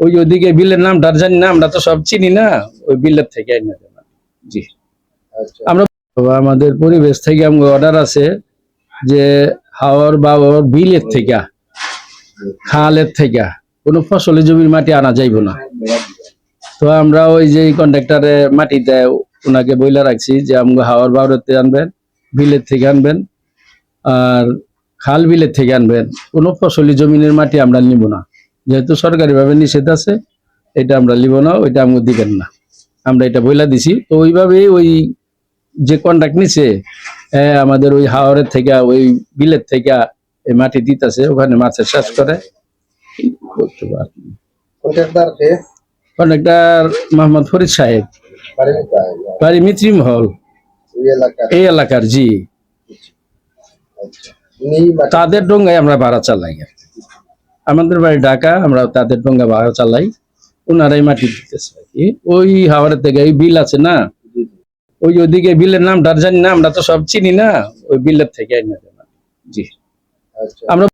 ওই ওদিকে বিলের নামটা জানি না, আমরা তো সব চিনি না, ওই বিলের থেকে আইনা দেন। জি আমরা আমাদের পরিবেশ থেকে আমাদের অর্ডার আছে যে হাওর বা বিলের থেকে খালের থেকে কোনো ফসলি জমির মাটি আনা যাইব না। তো আমরা ওই যে কন্ট্রাক্টরে মাটি দেয় ওনাকে বইলা রাখছি যে আমাকে হাওয়ার বাউরেতে আনবেন, বিলের থেকে আনবেন, আর খাল বিলের থেকে আনবেন, কোনো ফসলি জমিনের মাটি আমরা নিব না, যেহেতু সরকারি ভাবে নিষেধ আছে, এটা আমরা নিব না, ওইটা আমাকে দিবেন না, আমরা এটা বইলা দিছি। তো ওইভাবেই ওই যে কন্ট্রাক্ট নিছে আমাদের ওই হাওরের থেকে ওই বিলের থেকে এই মাটি দিতেছে, ওখানে মাছের চাষ করে। কন্ট্রাক্টর মোহাম্মদ ফরিদ সাহেব, বাড়ি মিত্রি মহল, এই এলাকার। জি তাদের ডোঙ্গায় আমরা ভাড়া চালাই, আমাদের বাড়ি ঢাকা, আমরা তাদের ডোঙ্গা ভাড়া চালাই, ওনারাই মাটি দিতেছে আর কি। ওই হাওড়ের থেকে ওই বিল আছে না, ওই ওদিকে বিলের নামটা জানি না, আমরা তো সব চিনি না, ওই বিলের থেকে আইনা দেন। জি আমরা